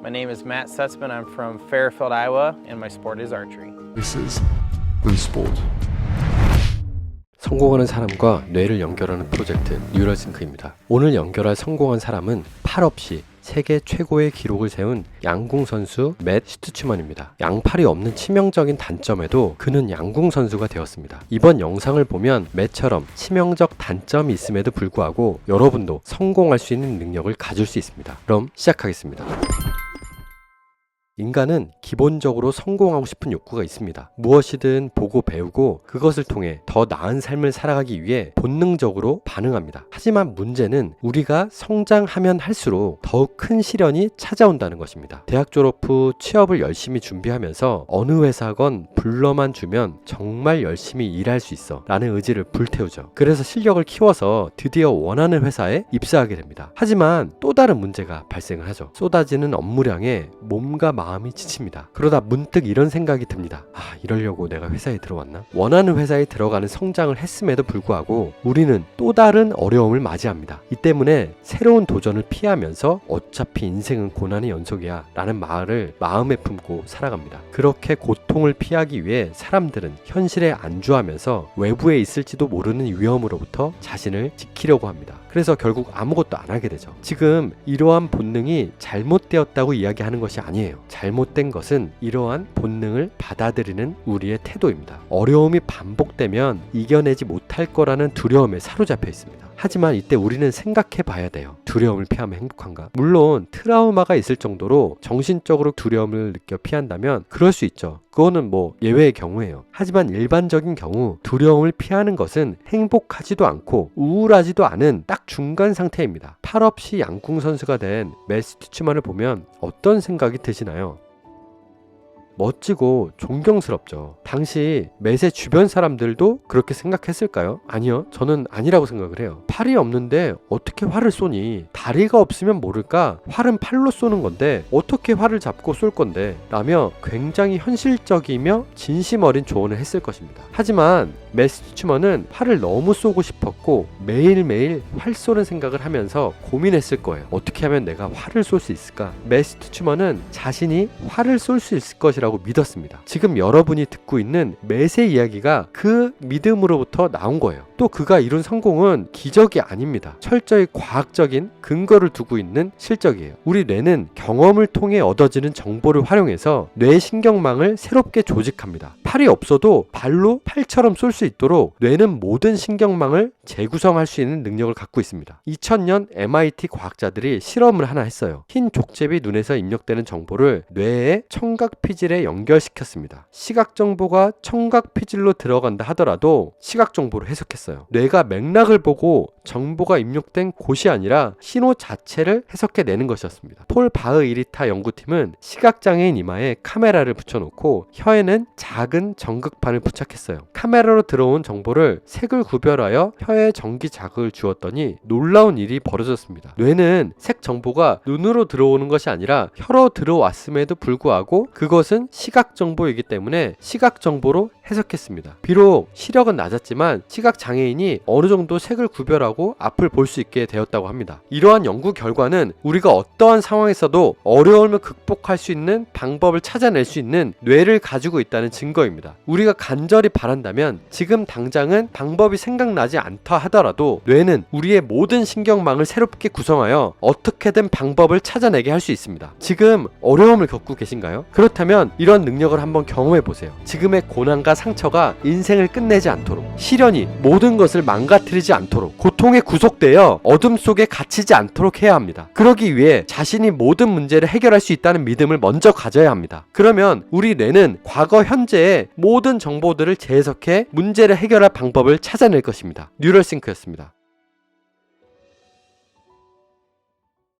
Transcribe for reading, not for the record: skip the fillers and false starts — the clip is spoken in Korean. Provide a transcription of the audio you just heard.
My name is Matt Sussman. I'm from Fairfield, Iowa, and my sport is archery. This is the sport. 성공하는 사람과 뇌를 연결하는 프로젝트 뉴럴싱크입니다. 오늘 연결할 성공한 사람은 팔 없이 세계 최고의 기록을 세운 양궁 선수 맷 슈트츠먼입니다. 양팔이 없는 치명적인 단점에도 그는 양궁 선수가 되었습니다. 이번 영상을 보면 맷처럼 치명적 단점이 있음에도 불구하고 여러분도 성공할 수 있는 능력을 가질 수 있습니다. 그럼 시작하겠습니다. 인간은 기본적으로 성공하고 싶은 욕구가 있습니다. 무엇이든 보고 배우고 그것을 통해 더 나은 삶을 살아가기 위해 본능적으로 반응합니다. 하지만 문제는 우리가 성장하면 할수록 더욱 큰 시련이 찾아온다는 것입니다. 대학 졸업 후 취업을 열심히 준비하면서 어느 회사건 불러만 주면 정말 열심히 일할 수 있어 라는 의지를 불태우죠. 그래서 실력을 키워서 드디어 원하는 회사에 입사하게 됩니다. 하지만 또 다른 문제가 발생을 하죠. 쏟아지는 업무량에 몸과 마음이 지칩니다. 그러다 문득 이런 생각이 듭니다. 이러려고 내가 회사에 들어왔나? 원하는 회사에 들어가는 성장을 했음에도 불구하고 우리는 또 다른 어려움을 맞이합니다. 이 때문에 새로운 도전을 피하면서 어차피 인생은 고난의 연속이야 라는 말을 마음에 품고 살아갑니다. 그렇게 고통을 피하기 위해 사람들은 현실에 안주하면서 외부에 있을지도 모르는 위험으로부터 자신을 지키려고 합니다. 그래서 결국 아무것도 안 하게 되죠. 지금 이러한 본능이 잘못되었다고 이야기하는 것이 아니에요. 잘못된 것은 이러한 본능을 받아들이는 우리의 태도입니다. 어려움이 반복되면 이겨내지 못할 거라는 두려움에 사로잡혀 있습니다. 하지만 이때 우리는 생각해 봐야 돼요. 두려움을 피하면 행복한가? 물론 트라우마가 있을 정도로 정신적으로 두려움을 느껴 피한다면 그럴 수 있죠. 그거는 예외의 경우예요. 하지만 일반적인 경우 두려움을 피하는 것은 행복하지도 않고 우울하지도 않은 딱 중간 상태입니다. 팔 없이 양궁 선수가 된 맷 슈트츠먼을 보면 어떤 생각이 드시나요? 멋지고 존경스럽죠. 당시 맷의 주변 사람들도 그렇게 생각했을까요? 아니요. 저는 아니라고 생각을 해요. 팔이 없는데 어떻게 활을 쏘니? 다리가 없으면 모를까? 활은 팔로 쏘는 건데 어떻게 활을 잡고 쏠 건데? 라며 굉장히 현실적이며 진심 어린 조언을 했을 것입니다. 하지만 맷 슈트츠먼은 활을 너무 쏘고 싶었고 매일매일 활 쏘는 생각을 하면서 고민했을 거예요. 어떻게 하면 내가 활을 쏠 수 있을까? 맷 슈트츠먼은 자신이 활을 쏠 수 있을 것이라고 믿었습니다. 지금 여러분이 듣고 있는 맷의 이야기가 그 믿음으로부터 나온 거예요. 또 그가 이룬 성공은 기적이 아닙니다. 철저히 과학적인 근거를 두고 있는 실적이에요. 우리 뇌는 경험을 통해 얻어지는 정보를 활용해서 뇌 신경망을 새롭게 조직합니다. 팔이 없어도 발로 팔처럼 쏠 수 있도록 뇌는 모든 신경망을 재구성할 수 있는 능력을 갖고 있습니다. 2000년 MIT 과학자들이 실험을 하나 했어요. 흰 족제비 눈에서 입력되는 정보를 뇌의 청각 피질에 연결시켰습니다. 시각 정보가 청각 피질로 들어간다 하더라도 시각 정보로 해석했어요. 뇌가 맥락을 보고 정보가 입력된 곳이 아니라 신호 자체를 해석해내는 것이었습니다. 폴 바흐이리타 연구팀은 시각장애인 이마에 카메라를 붙여놓고 혀에는 작은 전극판을 부착했어요. 카메라로 들어온 정보를 색을 구별하여 혀에 전기 자극을 주었더니 놀라운 일이 벌어졌습니다. 뇌는 색 정보가 눈으로 들어오는 것이 아니라 혀로 들어왔음에도 불구하고 그것은 시각 정보이기 때문에 시각 정보로 해석했습니다. 비록 시력은 낮았지만 시각 장애인이 어느 정도 색을 구별하고 앞을 볼 수 있게 되었다고 합니다. 이러한 연구 결과는 우리가 어떠한 상황에서도 어려움을 극복할 수 있는 방법을 찾아낼 수 있는 뇌를 가지고 있다는 증거입니다. 우리가 간절히 바란다면 지금 당장은 방법이 생각나지 않다 하더라도 뇌는 우리의 모든 신경망을 새롭게 구성하여 어떻게든 방법을 찾아내게 할 수 있습니다. 지금 어려움을 겪고 계신가요? 그렇다면 이런 능력을 한번 경험해 보세요. 지금의 고난과 상처가 인생을 끝내지 않도록, 시련이 모든 것을 망가뜨리지 않도록, 고통에 구속되어 어둠 속에 갇히지 않도록 해야 합니다. 그러기 위해 자신이 모든 문제를 해결할 수 있다는 믿음을 먼저 가져야 합니다. 그러면 우리 뇌는 과거, 현재의 모든 정보들을 재해석해 문제를 해결할 방법을 찾아낼 것입니다. 뉴럴싱크였습니다.